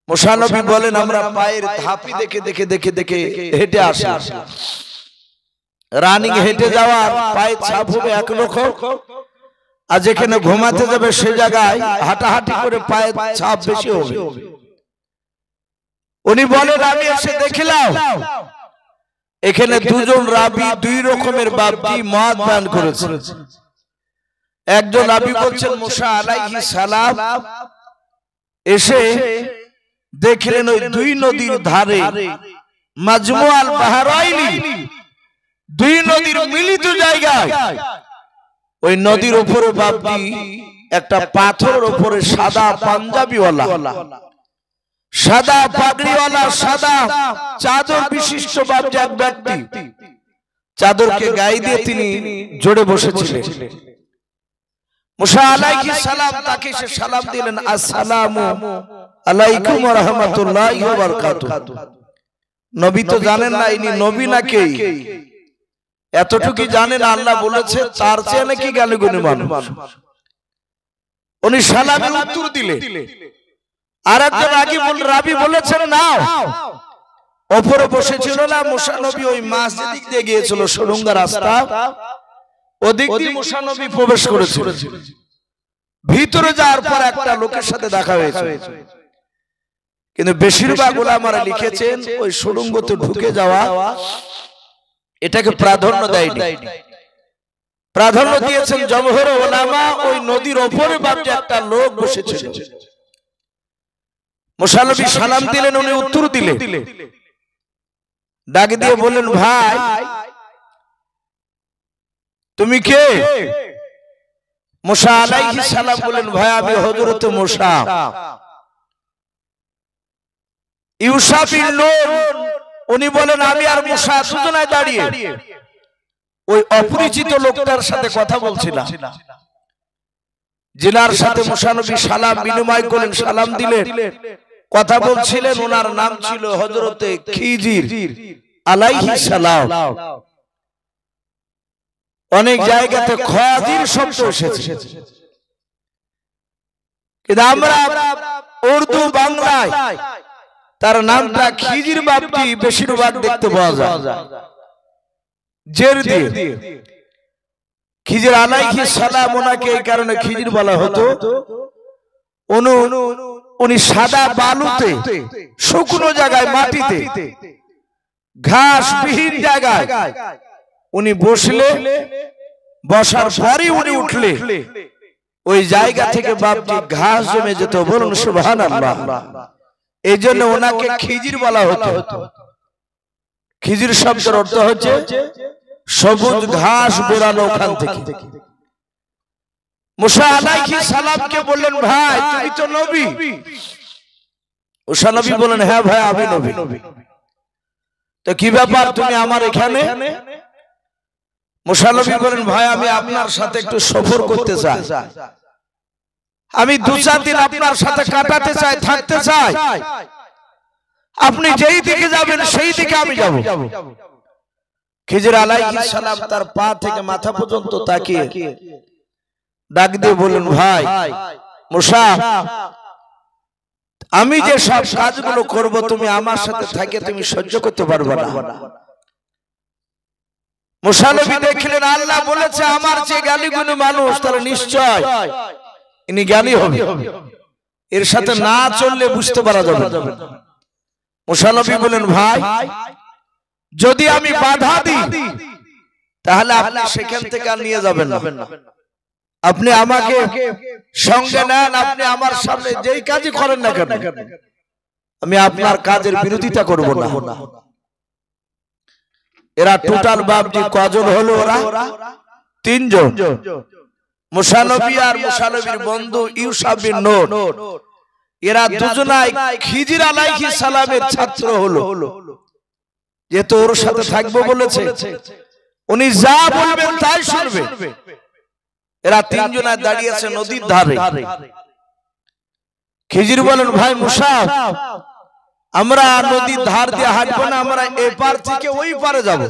মুসা নবী বলেন আমরা পায়ের ধাপি দেখে দেখে দেখে দেখে হেঁটে আসি। রানিং হেঁটে যাওয়া পায়ের ছাপ হবে একরকম, আর যেখানে ঘুমাতে যাবে সে জায়গায় হাঁটাহাঁটি করে পায়ের ছাপ বেশি হবে। উনি বলেন আমি এসে দেখিলাম এখানে দুজন রাবী দুই রকমের বাবজি মত বয়ান করেছে। একজন রাবী বলছেন মুসা আলাইহিস সালাম এসে দেখলেন ওই দুই নদীর ধারে মাজমুআল বাহরাইনি, দুই নদীর মিলিত জায়গায় ওই নদীর উপরে বাবজি একটা পাথরের উপরে সাদা পাঞ্জাবিওয়ালা, সাদা পাগড়িওয়ালা, সাদা চাদর বিশিষ্ট বাবজি এক ব্যক্তি চাদরকে গায়ে দিয়ে তিনি জোরে বসেছিলেন। মুসা আলাইহিস সালাম তাকে সে সালাম দিলেন, আসসালামু আলাইকুম ওয়া রাহমাতুল্লাহি ওয়া বারাকাতুহু। নবী তো জানেন না ইনি নবী নাকি, এতটুকু জানেন আল্লাহ বলেছে তার চেয়ে নাকি জ্ঞানীগুণী মানুষ। উনি সালামের উত্তর দিলে আরেকজন আগে রাবী বলেছেন নাও, উপরে বসেছিল না মুসা নবী ওই মসজিদ দিক দিয়ে গিয়েছিল, সুড়ঙ্গা রাস্তা, ওদিক দিয়ে মুসা নবী প্রবেশ করেছিল। ভিতরে যাওয়ার পর একটা লোকের সাথে দেখা হয়েছে, কিন্তু বেশিরভাগ উলামারা লিখেছেন ওই সুড়ঙ্গতে ঢুকে যাওয়া এটাকে প্রাধান্য দেয়নি, প্রাধান্য দিয়েছেন জমহুর উলামা ওই নদীর উপরে বাপটি একটা লোক বসেছিল। মুসা নবী সালাম দিলেন, উনি উত্তর দিলেন, ডাক দিয়ে বললেন ভাই তুমি কে? মুসা আলাইহিস সালাম বলেন ভাই আমি হযরত মুসা ইউসা বিন নূন। উনি বলেন আমি আর মুসা দুজনায় দাঁড়িয়ে ওই অপরিচিত লোকটার সাথে কথা বলছিলাম, জিনার সাথে মুসা নবী সালাম বিনিময় করলেন, সালাম দিলেন, কথা বলছিলেন। ওনার নাম ছিল হযরতে খিজির আলাইহিস সালাম। অনেক জায়গাতে খাজির শব্দ এসেছে, কিন্তু আমরা উর্দু বাংলায় তার নামটা খিজির বাপটি বেশিরভাগ দেখতে পাওয়া যায় জের দিয়ে। খিজির আলাইহিস সালাম ওনাকে এই কারণে খিজির বলা হতো, উনি সাদা বালুতে শুকনো জায়গায় মাটিতে ঘাস বিহীন জায়গায় উনি বসলে, বসার পরে উনি উঠলে ওই জায়গা থেকে বাপটি ঘাস জমে যেত। বলুন সুবহানাল্লাহ। এই জন্য ওনাকে খিজির বলা হতো। খিজির শব্দের অর্থ হচ্ছে সবুজ ঘাস বেরানো ওখান থেকে। মুসা আলাইহিস সালামকে বললেন ভাই তুমি তো নবী। মুসা নবী বলেন হ্যাঁ ভাই আমি নবী। তো কি ব্যাপার তুমি আমার এখানে? মুসা নবী বলেন ভাই আমি আপনার সাথে একটু সফর করতে চাই, আমি 2-4 দিন আপনার সাথে কাটাতে চাই, থাকতে চাই। আপনি যেই দিকে যাবেন সেই দিকে আমি যাব। খিজির আলাইহিস সালাম তার পা থেকে মাথা পর্যন্ত তাকিয়ে ডাক দিয়ে বললেন ভাই মুসা আমি যে সব কাজগুলো করব তুমি আমার সাথে থেকে তুমি সহ্য করতে পারবে না। মুসা নবী দেখলেন আল্লাহ বলেছে আমার যে জ্ঞানীগুণী মানুষ তারা নিশ্চয় ইনি জ্ঞানী হবে, এর সাথে না চললে বুঝতে পারা যাবে না। মুসা নবী বলেন ভাই যদি আমি বাধা দিই তাহলে আপনি সেখান থেকে আর নিয়ে যাবেন না, আপনি আমাকে সঙ্গে নেন, আপনি আমার সামনে যেই কাজই করেন না কেন আমি আপনার কাজের বিরোধিতা করব না। এরা টোটাল বাপজি কজন হলো? ওরা 3 জন। মুসা নবী আর মুসা নবীর বন্ধু ইউসা বিন নূন, এরা দুজনাই খিজির আলাইহিস সালামের ছাত্র হলো। যেহেতু ওর সাথে থাকবো বলেছে উনি যা বলবেন তাই শুনবে। এরা 3 জনা দাঁড়িয়ে আছে নদীর ধারে। খিজির বলেন ভাই মুসা আমরা নদীর ধার দিয়ে হাঁটবো না, আমরা এই পার থেকে ওই পারে যাব।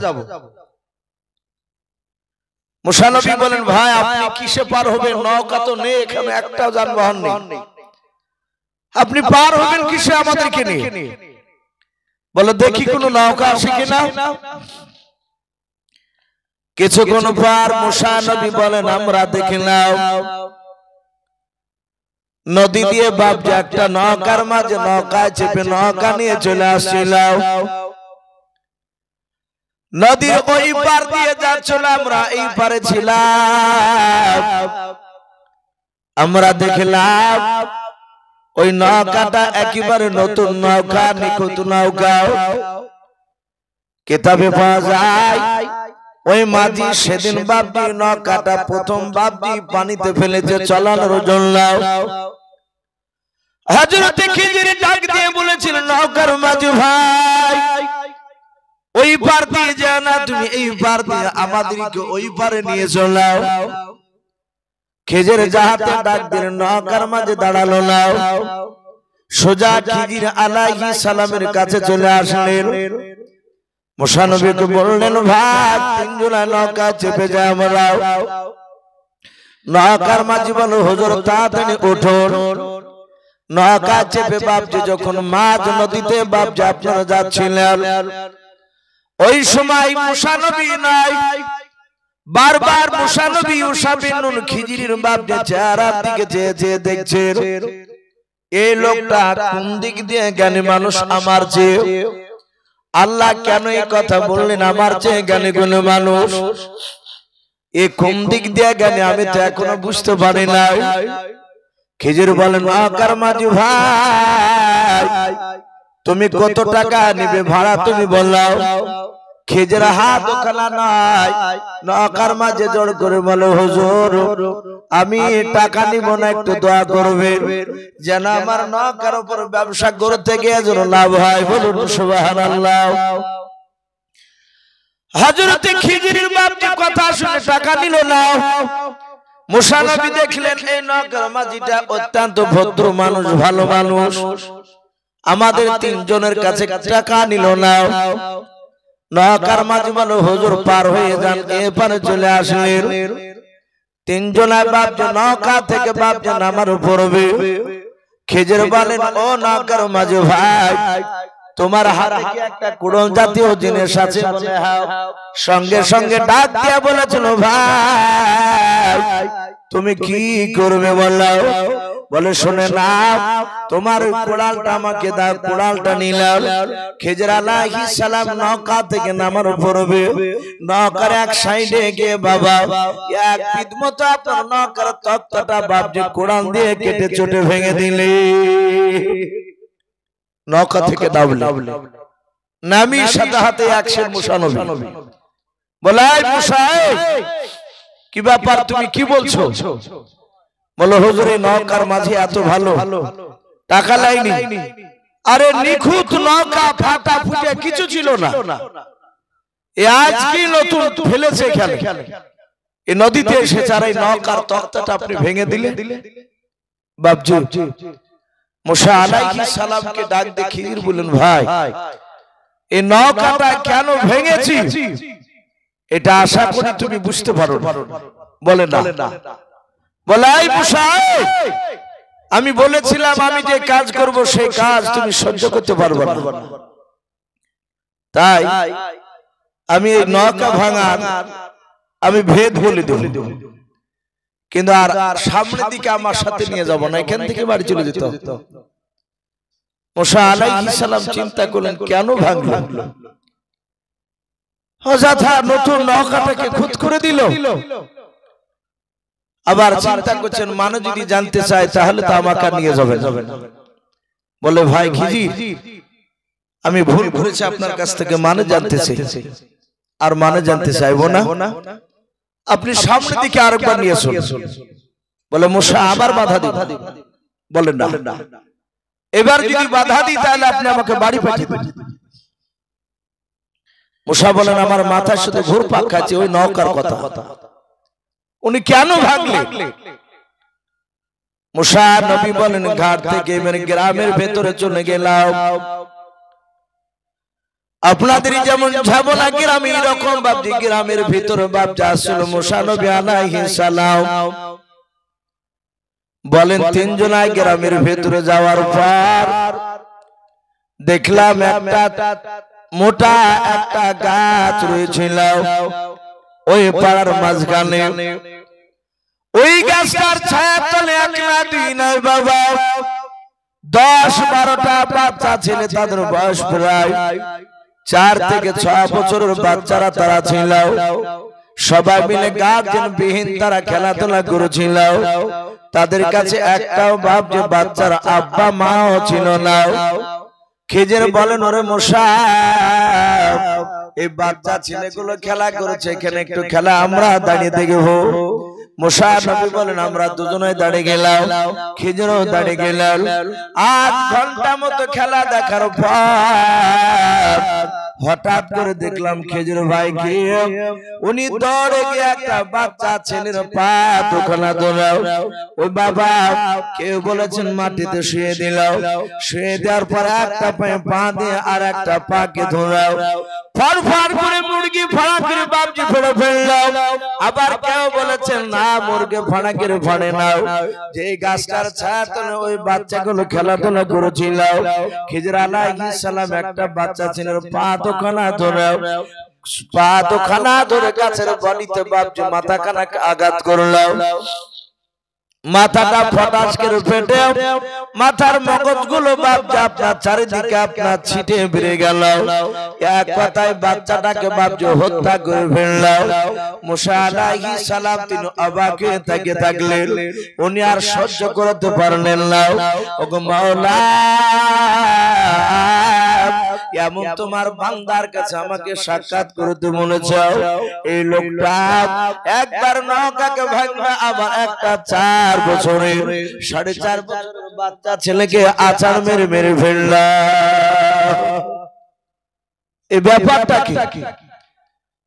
মুসা নবী বলেন ভাই আপনি কিসে পার হবেন? নৌকা তো নেই এখানে, একটাও যানবাহন নেই। আপনি পার হবেন কিসে আমাদেরকে নিয়ে? বলে দেখি কোন নৌকা আছে কিনা। কিছুক্ষণ পর মুসা নবী বলেন আমরা দেখলাম নদী দিয়ে বাপ একটা নৌকার মাঝে নৌকায় চেপে নৌকা নিয়ে চলে আসছিল। নদীর ওই পার দিয়ে যাচ্ছিল, আমরা এই পারে ছিলাম। আমরা দেখলাম ওই নৌকাটা একেবারে নতুন নৌকা, নিখুঁত নৌকা। কিতাবে পাওয়া যায় ওই মাঝি সেদিন বাপজি নৌকাটা প্রথম বাপজি পানিতে ফেলেছে চলানোর জন্য। হযরত খিজির ডাক দিয়ে বলেছিল নৌকার মাঝি ভাই ওই পার দিয়ে যাও না, তুমি এই পার দিয়ে আমাদেরকে ওই পারে নিয়ে চলো। খিজির যাহাতে ডাক দিয়ে নৌকার মাঝে দাঁড়ালো না, সোজা খিজির আলাইহিস সালামের কাছে চলে আসলেন। মুসা নবীকে বললেন ভাই তিনজনা নৌকা চেপে যায় আমরা। নৌকার মাঝি বলল হুজুর তাড়াতাড়ি উঠুন। নৌকা চেপে বাপজি যখন মাঝ নদীতে বাপজি আপনারা যাচ্ছিলেন, ওই সময় মুসা নবী নাই। বারবার মুসা নবী ইউসা বিন নুন খিজিরের বাপজি চেহারার দিকে চেয়ে চেয়ে দেখছেন এই লোকটা কোন দিক দিয়ে জ্ঞানী মানুষ আমার চেয়ে। আল্লাহ কেন এই কথা বললেন আমার চেয়ে জ্ঞানী কোন মানুষ? এ কোন দিক দিয়ে জ্ঞানী আমি তো এখনো বুঝতে পারি না। খিজির বলেন নৌকার মাঝি ভাই তুমি কত টাকা নিবে ভাড়া তুমি বললাও। খিজির হাত ওখানা নাই, নৌকার মাঝে জোর করে বলো হুজুর আমি টাকা নিব না, একটু দোয়া করবেন যেন আমার নৌকার উপর ব্যবসা করতে গিয়ে যেন লাভ হয়। বলুন সুবহানাল্লাহ। হযরত খিজিরের বাপজি কথা শুনে টাকা নিল না। মুসা নবী দেখলেন এই নৌকার মাঝিটা অত্যন্ত ভদ্র মানুষ, ভালো মানুষ, আমাদের তিনজনের কাছে টাকা নিল না। নৌকার মাঝি বলো হুজুর পার হয়ে যান, এপারে চলে আসলেন। তিনজনায় বাপজি নৌকা থেকে বাপজি নামার পড়বে। খিজির বলেন ও নৌকার মাঝি ভাই তোমার হাতে কি একটা কুড়ন জাতীয় জিনিস আছে? বলে হ্যাঁ। সঙ্গে সঙ্গে ডাক দিয়া বলেছিল ভাই তুমি কি করবে বললাম? বলে শুনে না তোমার কোড়ালটা আমাকে দাও। কোড়ালটা নিলাম। খিজির আলাইহিস সালাম নৌকা থেকে নামার পড়বে। নৌকার এক সাইডে গিয়ে বাবা এক পিঠ মতো আপনার নৌকার তক্তাটা বাপজি কোড়াল দিয়ে কেটে চটে ভেঙে দিলে। নৌকা থেকে নামি সাথে হাতে একশের মুসা নবী। বলে মুসা কি ব্যাপার তুমি কি বলছো? বলো হুজুর এই নৌকার মাঝে এত ভালো টাকা লাইনি। আরে নিখুঁত নৌকা, ফাটা ফুটে কিছু ছিল না। এ আজ কি নতুন ফেলেছে এখানে এই নদীতে এসে যারা এই নৌকার তক্তাটা আপনি ভেঙে দিলে। বাপজি মুসা আলাইহিস সালামকে ডাক দিয়ে খিজির বললেন ভাই এই নৌকাটা কেন ভেঙেছি এটা আশা করি তুমি বুঝতে পারো। বলে না। বলে এই মুসা আমি বলেছিলাম আমি যে কাজ করব সেই কাজ তুমি সহ্য করতে পারবে না, তাই আমি এই নৌকা ভাঙার আমি ভেদ বলে দেব, কিন্তু আর সামনের দিকে আমার সাথে নিয়ে যাব না, এখান থেকে বাড়ি চলে যেত। মুসা আলাইহিস সালাম চিন্তা করলেন কেন ভাঙলো? অযথা নতুন নৌকাটাকে খুদ করে দিল। আবার চিন্তা করছেন মানুষ যদি জানতে চায় তাহলে তো আমাকে নিয়ে যাবে। বলে ভাই খিজির আমি ভুল করেছি, আপনার কাছ থেকে মানুষ জানতে চাই, আর মানুষ জানতে চাইবো না, আপনি সামনের দিকে আরেকবার নিয়ে আসুন। বলে মুসা আবার বাধা দিন। বলে না, এবার যদি বাধা দিই তাহলে আপনি আমাকে বাড়ি পাঠিয়ে দেন। মুসা বলেন আমার মাথার সাথে ঘুরপাক খাচ্ছে ওই নৌকার কথা, উনি কেন ভাগলেন? মুসা নবী বলেন ঘাট থেকে এবার গ্রামের ভেতরে চলে গেলাম। আপনাদের যেমন ঝাবনা গ্রামে এরকম বাপজি গ্রামের ভিতরে বাপজি আসছিল মুসা নবী আলাইহিস সালাম। বলেন তিনজনায় গ্রামের ভেতরে যাওয়ার পর দেখলাম একটা মোটা একটা গাছ রয়েছিল ওই পাড়ার মাঝখানে। ওই গাছটার ছায়া তলে এক না দুই নয় বাবা 10-12টা বাচ্চা ছেলে, তাদের বয়স প্রায় 4 থেকে 6 বছরের বাচ্চারা তারা ছিল। সবাই মিলে গার্জেন বিহীন তারা খেলাধুলা করেছিল। তাদের কাছে একটাও বাপ যে বাচ্চার আব্বা মাও ছিল না। খেজের বলেন ওরে মশা, এই বাচ্চা ছেলেগুলো খেলা করেছে, এখানে একটু খেলা আমরা দাঁড়িয়ে দেখবো। মশা নবী বলেন আমরা দুজনে দাঁড়িয়ে গেলাম, খেজুরও দাঁড়িয়ে গেলাম। 8 ঘন্টা মতো খেলা দেখার পর হঠাৎ করে দেখলাম খেজুর ভাই কি উনি দৌড়ে গিয়ে একটা বাচ্চা ছেলের পা দুখানা ধরাও। ওই বাবা কেউ বলেছেন মাটিতে শুয়ে দিল, শুয়ে দেওয়ার পর একটা পায়ে পা দিয়ে আর একটা পাকে ধরাও। ফর ফর করে মুরগি ফাড়া করে বাপজি ফেলে ফেললাম। আবার কেউ বলেছেন না মুরগি ফাড়া করে ফাড়ে নাও। যে গাছটার ছায়া তলে ওই বাচ্চাগুলো খেলাধুলা করেছিল। খিজির আলাইহিস সালাম একটা বাচ্চা ছেলের পা দুখানা ধরাও, পা দুখানা ধরে গাছের বনিতে বাপজি মাথা খানা আঘাত করলাম। মাথাটা ফটাস করে ফেটে মাথার মগজগুলো বাপজি আপনার চারিদিকে আপনার ছিটে বেড়ে গেল। এক কথায় বাচ্চাটাকে বাপজি হত্যা করে ফেলল। মুসা আলাইহিস সালাম তিনি অবাক হয়ে থাকলেন, উনি আর সহ্য করতে পারলেন না। ওগো মাওলা, এমন তোমার বান্দার কাছে আমাকে সাক্ষাৎ করতে মনে চাও? এই লোকটা একবার নৌকাকে ভাঙবে, আবার একটা 4 বছরের 4.5 বছরের বাচ্চা ছেলেকে আছাড় মেরে মেরে ফেলল। এই ব্যাপারটা কি?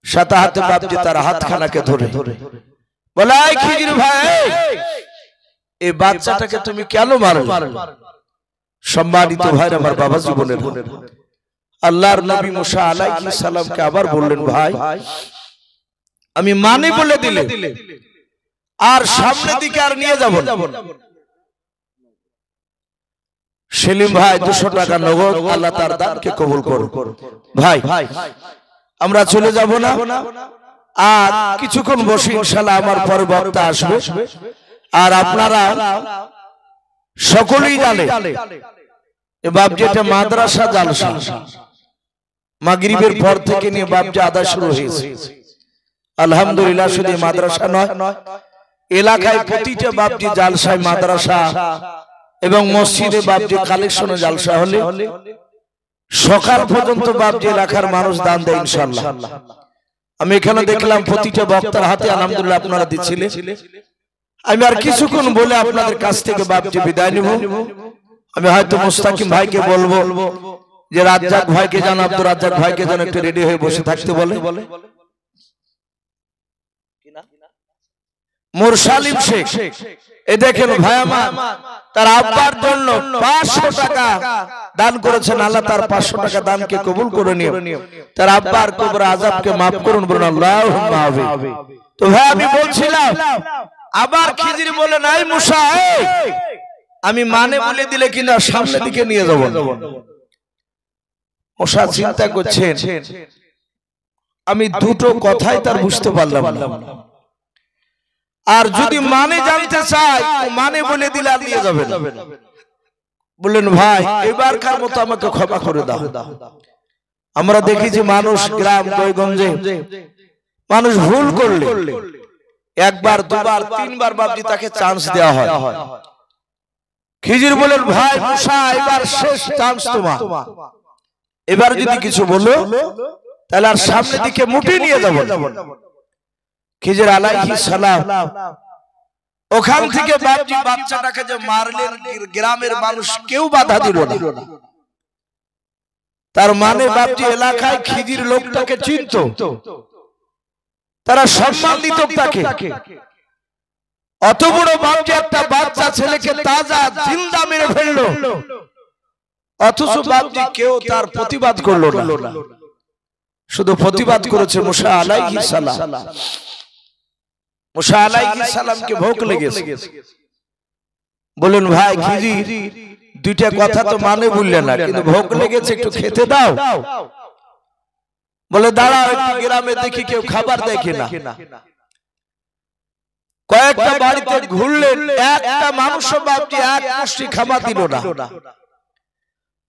সাথে হাতে বাপজি তার হাতখানাকে ধরে বলে, এই খিজির ভাই, এই বাচ্চাটাকে তুমি কেন মারলে? সম্মানিত ভাই আমার বাবা জীবনের আল্লাহর নবী মুসা আলাইহিস সালামকে আবার বললেন, ভাই আমি মানে বলে দিলে আর সামনে দিকে আর নিয়ে যাব না। সেলিম ভাই 200 টাকা নগদ, আল্লাহ তার দানকে কবুল করুন। ভাই আমরা চলে যাব না, আর কিছুক্ষণ বসে ইনশাআল্লাহ আমার পরে বক্তা আসবে। আর আপনারা সকলেই জানেন বাপ যেটা মাদ্রাসা জালসা মাগরিবের পর থেকে নিয়ে বাপজি আদায় শুরু হয়েছে। আলহামদুলিল্লাহ শুধু মাদ্রাসা নয়, এলাকায় প্রতিটা বাপজি জালসায় মাদ্রাসা এবং মসজিদে বাপজি কালেকশনে জালসা হলে সকাল পর্যন্ত বাপজি এলাকার মানুষ দান দেয় ইনশাআল্লাহ। আমি এখানে দেখলাম প্রতিটা বক্তার হাতে আলহামদুলিল্লাহ আপনারা দিচ্ছিলেন। আমি আর কিছুক্ষণ বলে আপনাদের কাছ থেকে বাপজি বিদায় নিব। আমি হয়তো মুস্তাকিম ভাইকে বলবো যে রাজ্জাক ভাইকে জান, আব্দুর রাজ্জাক ভাইকে যেন একটু রেডি হয়ে বসে থাকতে বলে। মুরসালিম শেখ এই দেখেন ভাই আমার, তার আব্বার জন্য 500 টাকা দান করেছেন। আল্লাহ তার 500 টাকা দানকে কবুল করে নিও, তার আব্বার কবর আযাবকে maaf করুন, বলুন আল্লাহুম্মা আমিন। তো ভাই আমি বলছিলাম, আবার খিজির বলে নাই মুসা, আমি মানে বলে দিলে কিনা সামনের দিকে নিয়ে যাব। মুসা চিন্তা করছেন, আমি দুটো কথাই তার বুঝতে পারলাম না। আর যদি মানে জানতে চাই, মানে বলে দিলে আর নিয়ে যাবে না। বললেন ভাই এবারকার মতো আমাকে ক্ষমা করে দাও। আমরা দেখি যে মানুষ গ্রাম গঞ্জে মানুষ ভুল করলে 1 বার 2 বার 3 বার বাপজি তাকে চান্স দেওয়া হয়। খিজির বলেন, ভাই মুসা এবার শেষ চান্স তোমার, এবার যদি কিছু বলো তাহলে আর সামনের দিকে মুটে নিয়ে যাব। খিজির আলাইহিস সালাম ওখান থেকে বাপজি বাচ্চাটাকে যে মারলেন, গ্রামের মানুষ কেউ বাধা দিল না। তার মানে বাপজি এলাকায় খিজির লোকটাকে চিনত, তারা সম্মান দিত তাকে। অত বড় বাপজি একটা বাচ্চা ছেলেকে তাজা জিন্দা মেরে ফেললো, অথচ বাপজি কেউ তার প্রতিবাদ করলো না। শুধু প্রতিবাদ করেছে মুসা আলাইহিস সালাম। মুসা আলাইহিস সালামকে ভোক লেগেছে, বলুন ভাই খিজির দুইটা কথা তো মানে বললেন না, কিন্তু ভোগ লেগেছে একটু খেতে দাও। বলে দাঁড়াও, একটু গ্রামে দেখি কেউ খাবার দেখে না। কয়েকটা বাড়িতে ঘুরলেন, একটা মানুষ বাপটি এক মুষ্টি খাবার দিল না।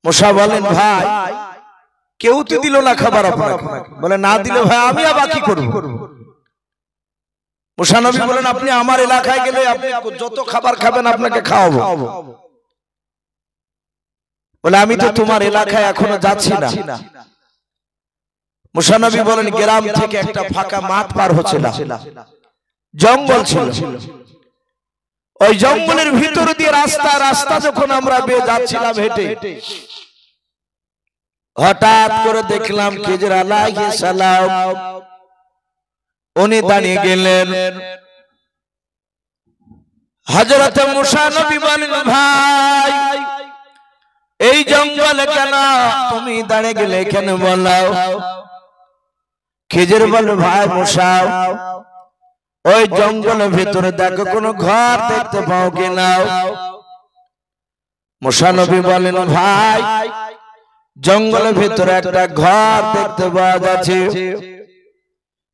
মুসা বলেন ভাই কেউ তো দিল না খাবার আপনাকে। বলে না দিলে ভাই আমি আবার কি করব? মুসা নবী বলেন আপনি আমার এলাকায় গেলে আপনি যত খাবার খাবেন আপনাকে খাওয়াবো। বলে আমি তো তোমার এলাকায় এখনো যাচ্ছি না। মুসা নবী বলেন গ্রাম থেকে একটা ফাঁকা মাঠ পার হচ্ছে না, জঙ্গল ছিল। ওই জঙ্গলের ভিতর দিয়ে রাস্তা যখন আমরা বেয়ে যাচ্ছিলাম হেঁটে, হঠাৎ করে দেখলাম খিজির আলাইহিস সালাম উনি দাঁড়িয়ে গেলেন। হযরত মুসা নবী বলেন ভাই এই জঙ্গলে কেন তুমি দাঁড়িয়ে গেলে, কেন বলাও? খিজির বলে ভাই মুসা ওই জঙ্গলের ভিতরে দেখো কোনো ঘর দেখতে পাও কিনা? মুসা নবী বলেন ভাই জঙ্গলের ভিতরে একটা ঘর দেখতে পাওয়া যাচ্ছে।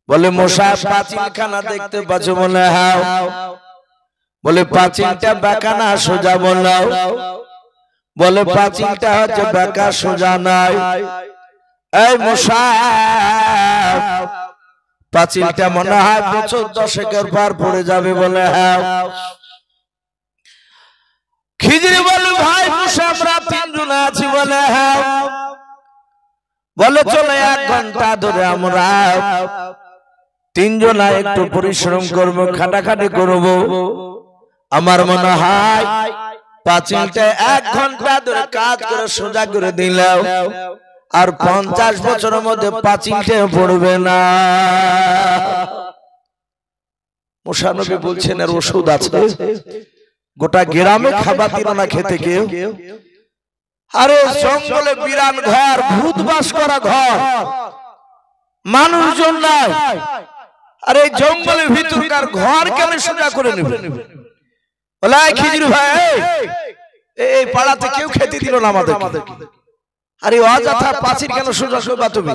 বলে মুসা পাঁচিলখানা দেখতে পাচ্ছ? বলে হ্যাঁ। বলে পাঁচিলটা বাঁকা না সোজা? বললাম। বলে পাঁচিলটা হচ্ছে বাঁকা সোজা নাই। এই মুসা পাঁচিলটা মনে হয় বছর 10 পার পড়ে যাবে। বলে হ্যাঁ। খিজির বলে ভাই মুসা আমরা 3 জন আছি। বলে হ্যাঁ। বলে চলে 1 ঘন্টা ধরে আমরা 3 জন একটু পরিশ্রম করব, খাটাখাটি করব। আমার মনে হয় পাঁচিলটা 1 ঘন্টা ধরে কাজ করে সোজা করে দিলাম, আর 50 বছরের মধ্যে পাঁচিলটা পড়বে না। মুসা নবী বলছেন এর ওষুধ আছে। গোটা গ্রামে খাবার দিল না খেতে কেউ। আরে জঙ্গলে বিরান ঘর, ভূত বাস করা ঘর, মানুষজন নাই। আরে জঙ্গলের ভিতরকার ঘর কেন সোজা করে নেবে? বলে খিজির ভাই এই পাড়াতে কেউ খেতে দিল না আমাদের। আরে অযথা পাঁচিল কেন সোজা করবা তুমি?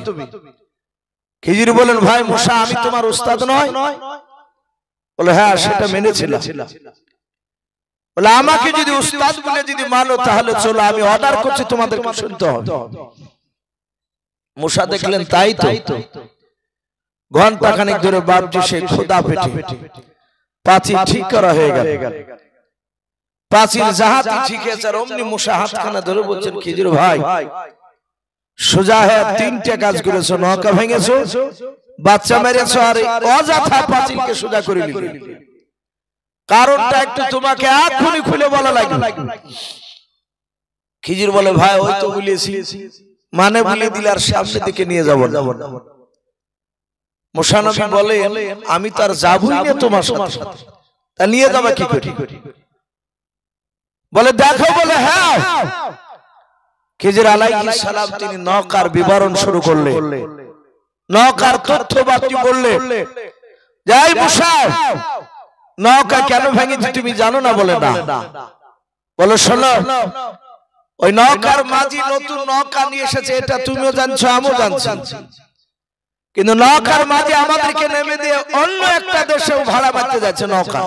খিজির বলেন ভাই মুসা আমি তোমার উস্তাদ নয়? বলে হ্যাঁ সেটা মেনেছিলাম। বলে আমাকে যদি উস্তাদ বলে যদি মানো তাহলে চলো, আমি অর্ডার করছি তোমাদেরকে শুনতে হবে। মুসা দেখলেন তাই তো। ঘন্টা খানিক ধরে বাপজি সে খোদা পেটে পাঁচিল ঠিক করা হয়ে গেল। পাঁচিল জাহাতি ঠিক আছে, আর অমনি মুসা হাতখানা ধরে বলছেন খিজির ভাই সোজা হয়ে 3টে কাজ করেছো, নৌকা ভেঙেছো, বাচ্চা মেরেছো, আর অযথা পাঁচিলকে সোজা করে নিলে। কারণটা একটু তোমাকে এখনই খুলে বলা লাগবে। খিজির বলে ভাই ওই তো বলেছি, মানে বলে দিলে আর সামনের দিকে নিয়ে যাব না। মুসা নবী বলে আমি তো আর যাবই না তোমার সাথে, তা নিয়ে যাবা কি করি? বলে দেখো। বলে হ্যাঁ। খিজির আলাইহিস সালাম তিনি নৌকার বিবরণ শুরু করলেন, নৌকার তথ্যবাদী বললেন। যাই মুসা নৌকা কেন ভেঙেছে তুমি জানো না? বলে না। বলে শোনো ওই নৌকার মাঝি নতুন নৌকা নিয়ে এসেছে, এটা তুমিও জানছো আমিও জানছি, কিন্তু নৌকার মাঝি আমাদেরকে নেমে দিয়ে অন্য একটা দেশেও ভাড়া মারতে যাচ্ছে নৌকা।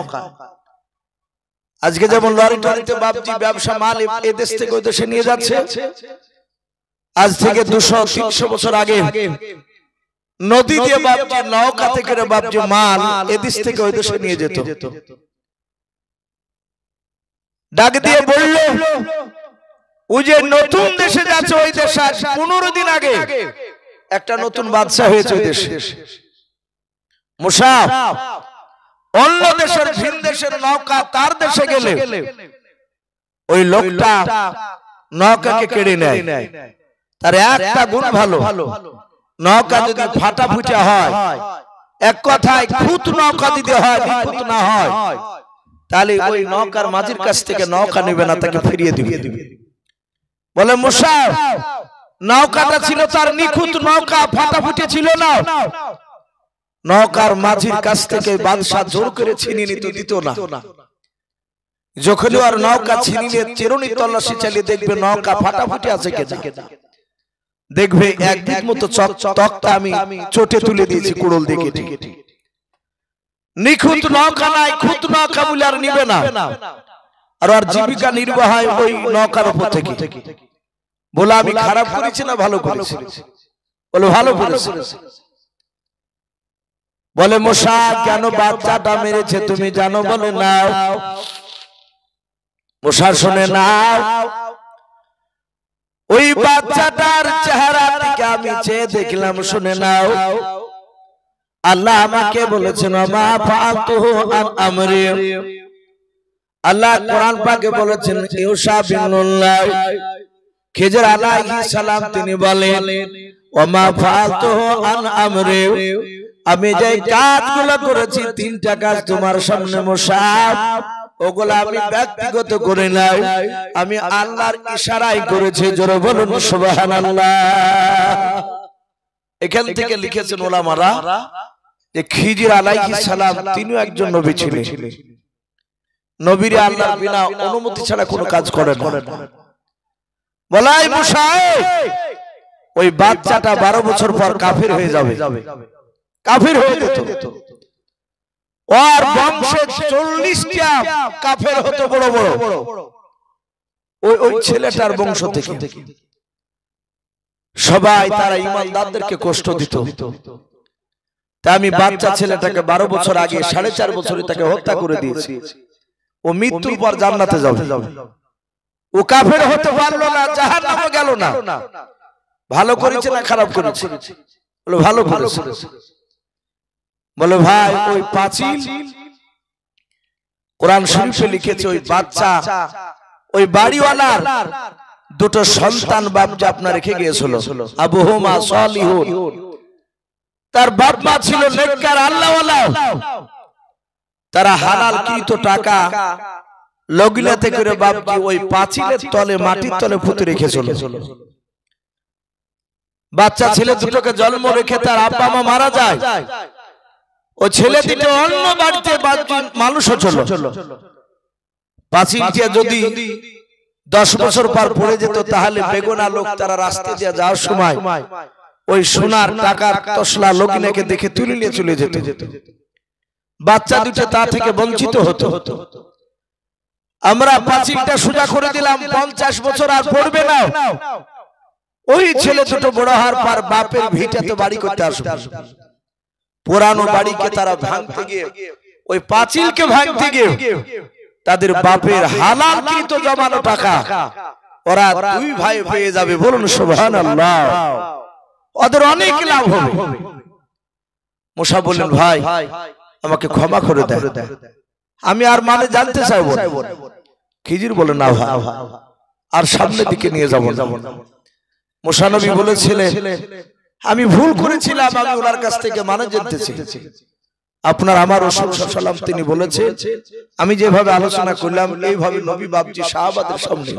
আজকে যেমন লরি টরিতে বাপজি ব্যবসা মাল এ দেশ থেকে ওই দেশে নিয়ে যাচ্ছে, আজ থেকে 200-300 বছর আগে নদী দিয়ে বাপজি নৌকা থেকে বাপজি মাল এ দেশ থেকে ওই দেশে নিয়ে যেত। ডাক দিয়ে বলল ওই যে নতুন দেশে যাচ্ছে ওই দেশে 15 দিন আগে একটা নতুন বাদশা হয়েছে ওই দেশে। মুসা অন্য দেশের ভিন দেশের নৌকা তার দেশে গেলে ওই লোকটা নৌকাকে কেড়ে নেয়। তার একটা গুণ ভালো, নৌকা যদি ফাটা ফুটা হয়, এক কথায় খুঁত নৌকা দিতে হয়, নিখুঁত না হয়, তাহলে ওই নৌকার মাঝির কাছ থেকে নৌকা নেবে না, তাকে ফিরিয়ে দিবে। বলে মুসা নৌকাটা ছিল তার নিখুঁত নৌকা, ফাটা ফুটে ছিল না। নৌকার মাঝির কাছ থেকে বাদশা জোর করে ছিনিয়ে নিতে দিত না। যখন আর নৌকা ছিনিয়ে চিরুনি তল্লাশি চালিয়ে দেখবে নৌকা ফাটাফাটি আছে কিনা, দেখবে একদিক মতো তক্তা আমি চটে তুলে দিয়েছি কুড়োল দেখে। নিখুঁত নৌকা নাই, খুঁত নৌকা বলে আর নিবে না, আর জীবিকা নির্বাহ হয় ওই নৌকার উপর থেকে। বলে আমি খারাপ করেছি না ভালো করেছি? বলে ভালো করেছি। বলে মশা কেন বাচ্চাটা মেরেছে তুমি জানো? বলে নাও। মশা শুনে নাও, ওই বাচ্চাটার চেহারা দিকে আমি চেয়ে দেখলাম। শুনে নাও, আল্লাহ আমাকে বলেছেন মা ফাআতুহু আন আমরি। আল্লাহ কোরআন পাকে বলেছেন ইউসা বিনুল্লাহ খিজর আলাইহিস সালাম তিনি বলেন ওয়া মা ফাআতুহু আন আমরি, আমি যে কাজগুলো করেছি তিনটা কাজ তোমার সামনে মশা, ওগুলা আমি ব্যক্তিগত করে নাই, আমি আল্লাহর ইশারায় করেছি। জোরে বলুন সুবহানাল্লাহ। এখান থেকে লিখেছেন ওলামারা যে খিজির আলাইহিস সালাম তিনিও একজন নবী ছিলেন। নবীরা আল্লাহর বিনা অনুমতি ছাড়া কোনো কাজ করেন না। বলাই মুসা ওই বাচ্চাটা 12 বছর পর কাফির হয়ে যাবে, কাফির হয়ে যেত। ওর বংশে 40টা কাফের হতো বড় বড়, ওই ছেলেটার বংশ থেকে। সবাই তারা ইমানদারদেরকে কষ্ট দিত। তাই আমি বাচ্চা ছেলেটাকে 12 বছর আগে 4.5 বছরে তাকে হত্যা করে দিয়েছি। ও মৃত্যুর পর জান্নাতে যাবে। ও কাফের হতে পারলো না, জাহান্নামে গেল না। ভালো করেছে না খারাপ করেছে? বলে ভালো করেছে। বলে ভাই ওই পাঁচিল কোরআন শরীফে লিখেছে ওই বাচ্চা ওই বাড়িওয়ালার দুটো সন্তান বাপজি আপনার রেখে গিয়েছিল। আবুহুমা সালিহুন, তার বাপ মা ছিল নেককার আল্লাহওয়ালা। তারা হালাল কৃত টাকা লগিলাতে করে বাপজি ওই পাঁচিলের তলে মাটির তলে পুঁতে রেখেছিল। বাচ্চা ছেলে দুটোকে জন্ম রেখে তার আব্বা মা মারা যায়। ও ছেলে দুটো অন্য বাড়িতে মানুষ হচ্ছিল। পাঁচিলটা যদি 10 বছর পর পড়ে যেত তাহলে বেগুনা লোক তারা রাস্তা দিয়ে যাওয়ার সময় ওই সোনার টাকার তসলা লগিনাকে দেখে তুলে নিয়ে চলে যেত। বাচ্চা দুটো তা থেকে বঞ্চিত হতো। আমরা পাঁচিলটা সোজা করে দিলাম, 50 বছর আর পড়বে না। ওই ছেলে দুটো বড় হওয়ার পর বাপের ভিটে তো বাড়ি করতে আসবে। পুরানো বাড়িকে তারা ভাঙতে গিয়ে ওই পাঁচিলকে ভাঙতে গিয়ে তাদের বাপের হালাল কৃত জমানো টাকা ওরা 2 ভাই পেয়ে যাবে। বলুন সুবহানাল্লাহ। ওদের অনেক লাভ হবে। মুসা বললেন ভাই আমাকে ক্ষমা করে দেন, আমি আর মানে জানতে চাইব না। খিজির বলে না ভাই আর সামনের দিকে নিয়ে যাব না। মুসা নবী বলেছিলেন আমি ভুল করেছিলাম, আমি ওনার কাছ থেকে মানে জানতে চেয়েছি। আপনার আমার রাসূল সাল্লাল্লাহু আলাইহি ওয়াসাল্লাম তিনি বলেছেন আমি যেভাবে আলোচনা করলাম এইভাবে নবী বাপজি সাহাবাদের সামনে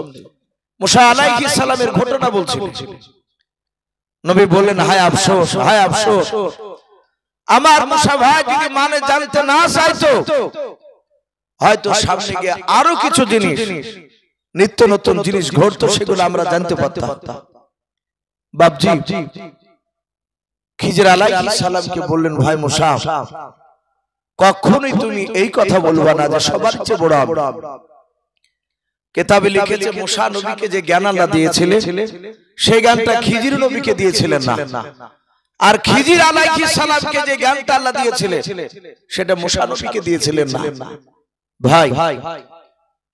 মুসা আলাইহিস সালামের ঘটনা বলছিলেন। নবী বললেন হায় আফসোস, হায় আফসোস, আমার মুসা ভাই যদি মানে জানতে না চাইতো হয়তো সামনে গিয়ে আরো কিছু জিনিস নিত্য নতুন জিনিস ঘটতো, সেগুলো আমরা জানতে পারতাম। বাপজি খিজির আলাইহিস সালামকে বললেন ভাই মুসা কখনোই তুমি এই কথা বলবা না যে সবার চেয়ে বড় আমরা। কিতাবে লিখেছে মুসা নবীকে যে জ্ঞান আল্লাহ দিয়েছিলেন সেই জ্ঞানটা খিজির নবীকে দিয়েছিলেন না, আর খিজির আলাইহিস সালামকে যে জ্ঞানটা আল্লাহ দিয়েছিলেন সেটা মুসা নবীকে দিয়েছিলেন না। ভাই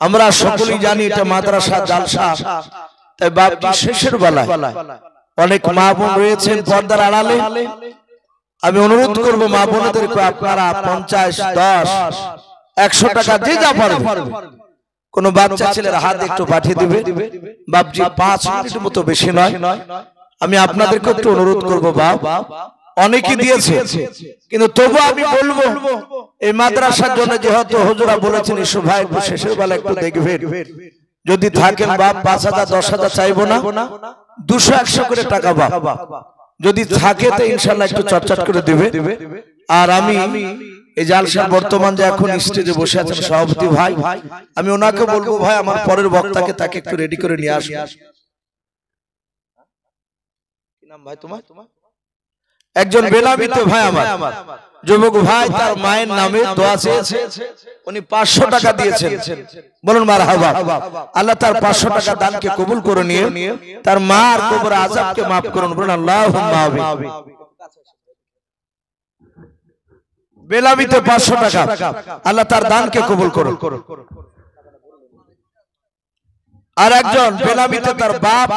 আমরা সকলেই জানি এটা মাদ্রাসা জালসা, তাই বাপজি শেষের বেলায় অনেক মা বোন রয়েছেন পর্দার আড়ালে। আমি অনুরোধ করব মা বোনদেরকে আপনারা 50, 10, 100 টাকা যে যা পারবে কোন বাচ্চা ছেলের হাত একটু পাঠিয়ে দিবে। বাপজি 5 মিনিটের মতো বেশি নয়। আমি আপনাদেরকে একটু অনুরোধ করব বাপ, অনেকে দিয়েছে কিন্তু তবু আমি বলবো এই মাদ্রাসার জন্য যেহেতু হুজুরা বলেছেন ইসু ভাই একটু শেষের বেলা একটু দেখবেন, যদি থাকেন বাপ 5,000 10,000 চাইবো না, 200-100 করে টাকা বাপ যদি থাকে তো ইনশাআল্লাহ একটু চটচট করে দিবে। আর আমি এই জালসা বর্তমান যে এখন স্টেজে বসে আছেন সভাপতি ভাই, আমি ওনাকে বলবো ভাই আমার পরের বক্তাকে তাকে একটু রেডি করে নিয়ে আসুন। কি নাম ভাই তোমার? একজন বেনামিত ভাই আমার যুবক ভাই, তার মায়ের নামে দোয়া চেয়েছে, উনি 500 টাকা দিয়েছেন। বলুন মারহাবা। আল্লাহ তার 500 টাকা দানকে কবুল করে নিয়ে তার মার কবর আযাবকে maaf করুন। বলুন আল্লাহুম্মা আমিন। বেনামিতে 500 টাকা, আল্লাহ তার দানকে কবুল করুন। আর একজন বেনামিতে তার বাপ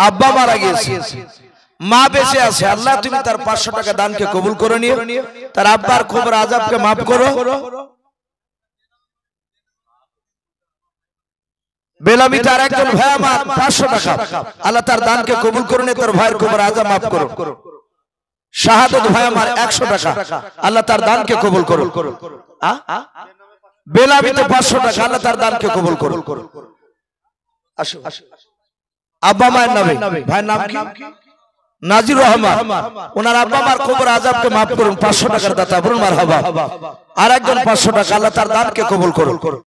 আব্বা মারা গিয়েছে, মা বেঁচে আছে, আল্লাহ তুমি তার 500 টাকা দানকে কবুল করে নিও, তার আব্বার কবর আযাবকে maaf করো। বেনামিতে আর একজন ভাই আমার 500 টাকা, আল্লাহ তার দানকে কবুল করে নিয়ে তার ভাইয়ের কবর আযাব maaf করো। শাহাদাত ভাই আমার 100 টাকা, আল্লাহ তার দানকে কবুল করো। বেনামিতে 500 টাকা, আল্লাহ তার দানকে কবুল করো। আসো আব্বা মায়ের নামে, ভাইয়ের নাম কি? নাজির রহমান। ওনার আব্বা মার কবর আযাবকে maaf করুন। 500 টাকার দাতা, বলুন মারহাবা। আর একজন 500 টাকা, আল্লাহ তার দানকে কবুল করুন।